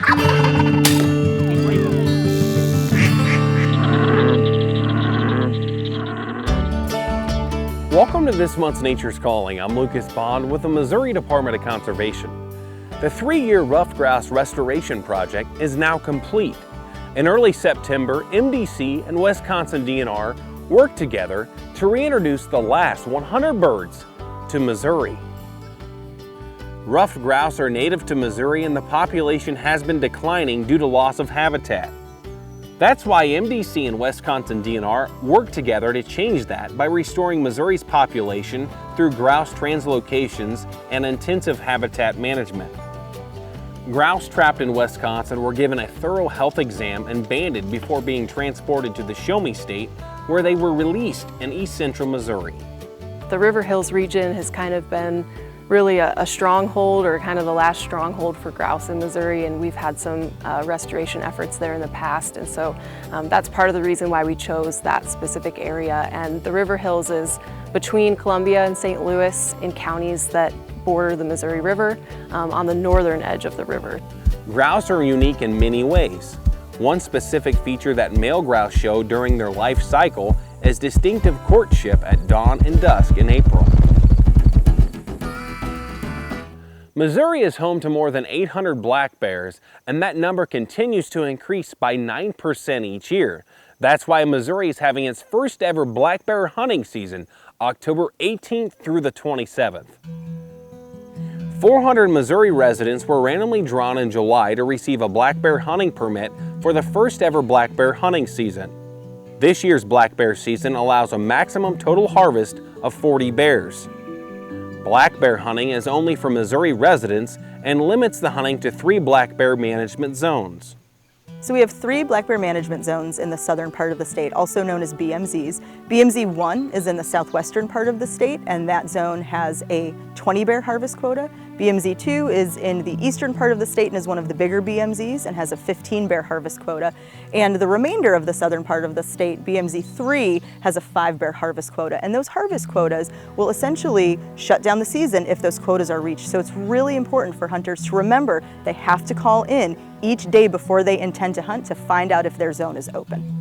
Welcome to this month's Nature's Calling. I'm Lucas Bond with the Missouri Department of Conservation. The 3-year ruffed grouse restoration project is now complete. In early September, MDC and Wisconsin DNR worked together to reintroduce the last 100 birds to Missouri. Ruffed grouse are native to Missouri and the population has been declining due to loss of habitat. That's why MDC and Wisconsin DNR worked together to change that by restoring Missouri's population through grouse translocations and intensive habitat management. Grouse trapped in Wisconsin were given a thorough health exam and banded before being transported to the Show Me State, where they were released in east central Missouri. The River Hills region has kind of been really a stronghold, or kind of the last stronghold for grouse in Missouri, and we've had some restoration efforts there in the past, and so that's part of the reason why we chose that specific area. And the River Hills is between Columbia and St. Louis in counties that border the Missouri River on the northern edge of the river. Grouse are unique in many ways. One specific feature that male grouse show during their life cycle is distinctive courtship at dawn and dusk in April. Missouri is home to more than 800 black bears, and that number continues to increase by 9% each year. That's why Missouri is having its first ever black bear hunting season, October 18th through the 27th. 400 Missouri residents were randomly drawn in July to receive a black bear hunting permit for the first ever black bear hunting season. This year's black bear season allows a maximum total harvest of 40 bears. Black bear hunting is only for Missouri residents and limits the hunting to 3 black bear management zones. So we have 3 black bear management zones in the southern part of the state, also known as BMZs. BMZ 1 is in the southwestern part of the state, and that zone has a 20 bear harvest quota. BMZ 2 is in the eastern part of the state and is one of the bigger BMZs and has a 15 bear harvest quota. And the remainder of the southern part of the state, BMZ 3, has a 5 bear harvest quota. And those harvest quotas will essentially shut down the season if those quotas are reached. So it's really important for hunters to remember they have to call in each day before they intend to hunt to find out if their zone is open.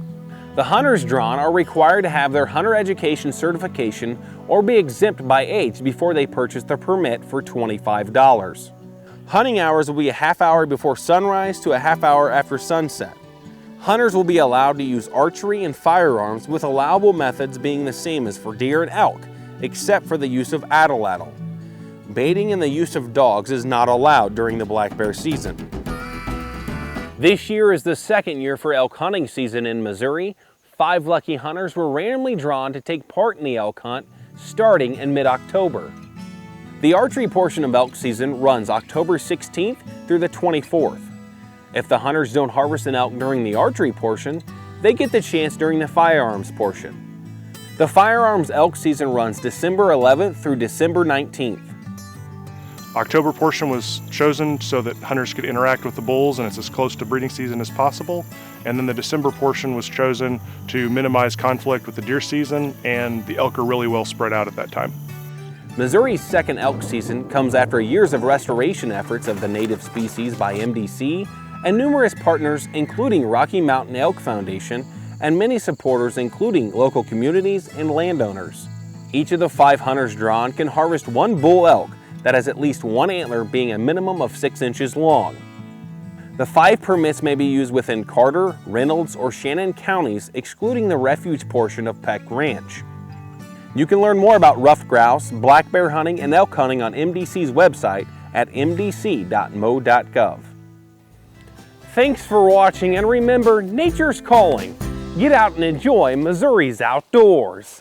The hunters drawn are required to have their hunter education certification or be exempt by age before they purchase the permit for $25. Hunting hours will be a half hour before sunrise to a half hour after sunset. Hunters will be allowed to use archery and firearms, with allowable methods being the same as for deer and elk, except for the use of atlatl. Baiting and the use of dogs is not allowed during the black bear season. This year is the second year for elk hunting season in Missouri. 5 lucky hunters were randomly drawn to take part in the elk hunt starting in mid-October. The archery portion of elk season runs October 16th through the 24th. If the hunters don't harvest an elk during the archery portion, they get the chance during the firearms portion. The firearms elk season runs December 11th through December 19th. October portion was chosen so that hunters could interact with the bulls and it's as close to breeding season as possible. And then the December portion was chosen to minimize conflict with the deer season, and the elk are really well spread out at that time. Missouri's second elk season comes after years of restoration efforts of the native species by MDC and numerous partners, including Rocky Mountain Elk Foundation and many supporters, including local communities and landowners. Each of the 5 hunters drawn can harvest 1 bull elk that has at least 1 antler being a minimum of 6 inches long. The 5 permits may be used within Carter, Reynolds, or Shannon counties, excluding the refuge portion of Peck Ranch. You can learn more about ruffed grouse, black bear hunting, and elk hunting on MDC's website at mdc.mo.gov. Thanks for watching, and remember, nature's calling. Get out and enjoy Missouri's outdoors.